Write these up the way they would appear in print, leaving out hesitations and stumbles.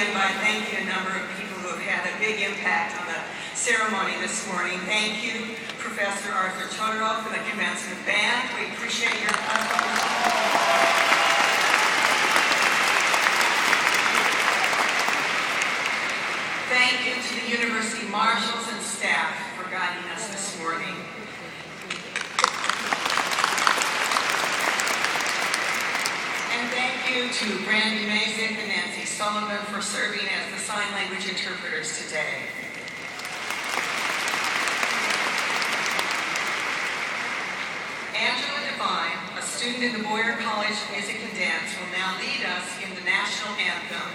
begin by thanking a number of people who have had a big impact on the ceremony this morning. Thank you, Professor Arthur Todorov and the Commencement Band. We appreciate your contribution. Thank you to the University Marshals and staff for guiding us this morning. And thank you to Brandy Mazik and Nancy Sullivan for serving as the sign language interpreters today. Angela Devine, a student in the Boyer College of Music and Dance, will now lead us in the national anthem.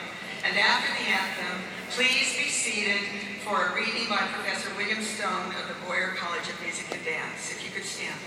And after the anthem, please be seated for a reading by Professor William Stone of the Boyer College of Music and Dance. If you could stand.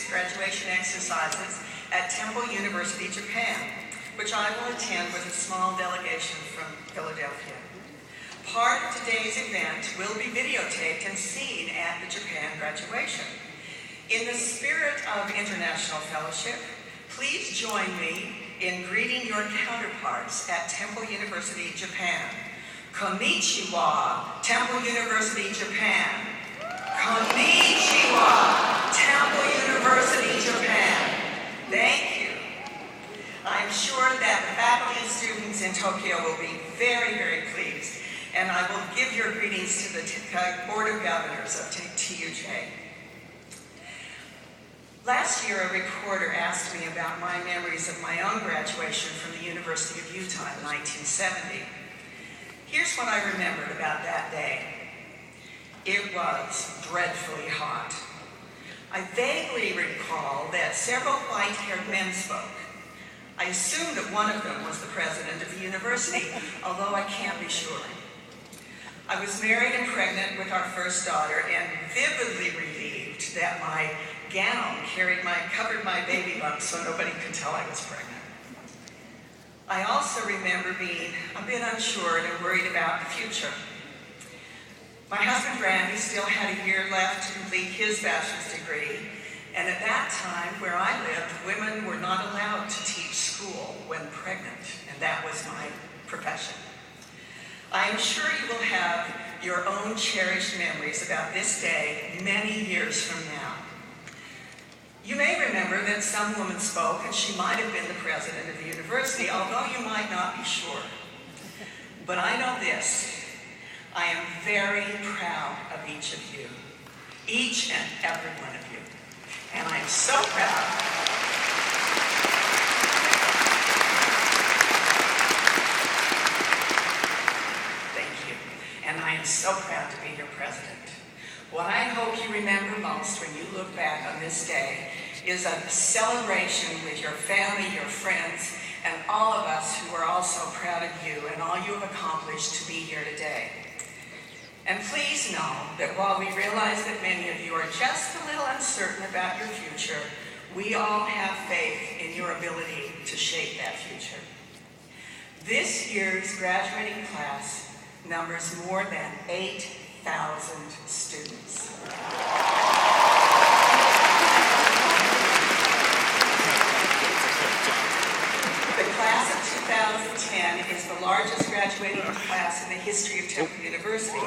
Graduation exercises at Temple University, Japan, which I will attend with a small delegation from Philadelphia. Part of today's event will be videotaped and seen at the Japan graduation. In the spirit of international fellowship, please join me in greeting your counterparts at Temple University, Japan. Konnichiwa, Temple University, Japan. Konnichiwa, Temple University, Japan. Thank you. I'm sure that the faculty and students in Tokyo will be very, very pleased, and I will give your greetings to the Board of Governors of TUJ. Last year, a reporter asked me about my memories of my own graduation from the University of Utah in 1970. Here's what I remembered about that day. It was dreadfully hot. I vaguely recall that several white-haired men spoke. I assume that one of them was the president of the university, although I can't be sure. I was married and pregnant with our first daughter and vividly relieved that my gown covered my baby bump so nobody could tell I was pregnant. I also remember being a bit unsure and worried about the future. My husband Randy still had a year left to complete his bachelor's degree, and at that time where I lived, women were not allowed to teach school when pregnant, and that was my profession. I am sure you will have your own cherished memories about this day many years from now. You may remember that some woman spoke, and she might have been the president of the university, although you might not be sure. But I know this. I am very proud of each of you, each and every one of you. And I am so proud. Thank you. And I am so proud to be your president. What I hope you remember most when you look back on this day is a celebration with your family, your friends, and all of us who are also proud of you and all you have accomplished to be here today. And please know that while we realize that many of you are just a little uncertain about your future, we all have faith in your ability to shape that future. This year's graduating class numbers more than 8,000 students. The class of 2010 is the largest graduating class in the history of Temple University.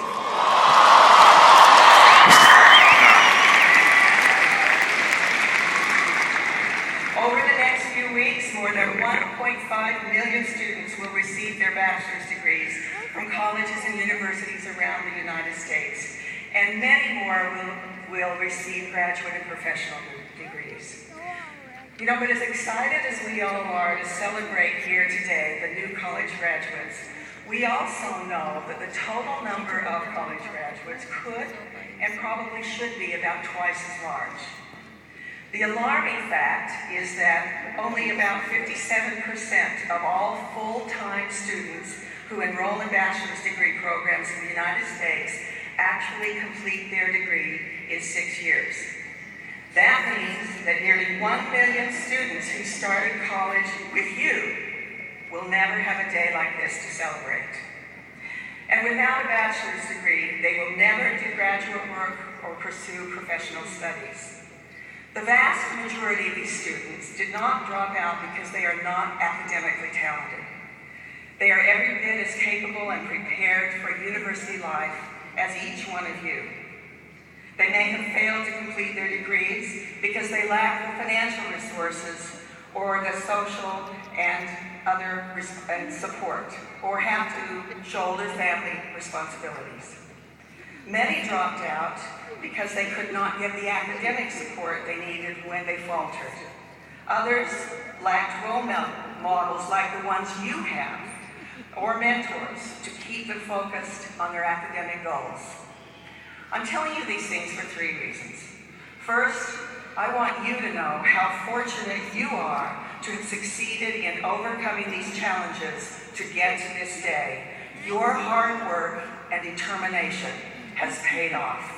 Over the next few weeks, more than 1.5 million students will receive their bachelor's degrees from colleges and universities around the United States, and many more will receive graduate and professional degrees. You know, but as excited as we all are to celebrate here today the new college graduates, we also know that the total number of college graduates could and probably should be about twice as large. The alarming fact is that only about 57% of all full-time students who enroll in bachelor's degree programs in the United States actually complete their degree in 6 years. That means that nearly 1 million students who started college with you will never have a day like this to celebrate. And without a bachelor's degree, they will never do graduate work or pursue professional studies. The vast majority of these students did not drop out because they are not academically talented. They are every bit as capable and prepared for university life as each one of you. They may have failed to complete their degrees because they lack the financial resources or the social and other support, or have to shoulder family responsibilities. Many dropped out because they could not get the academic support they needed when they faltered. Others lacked role models like the ones you have, or mentors to keep them focused on their academic goals. I'm telling you these things for 3 reasons. First, I want you to know how fortunate you are to have succeeded in overcoming these challenges to get to this day. Your hard work and determination has paid off.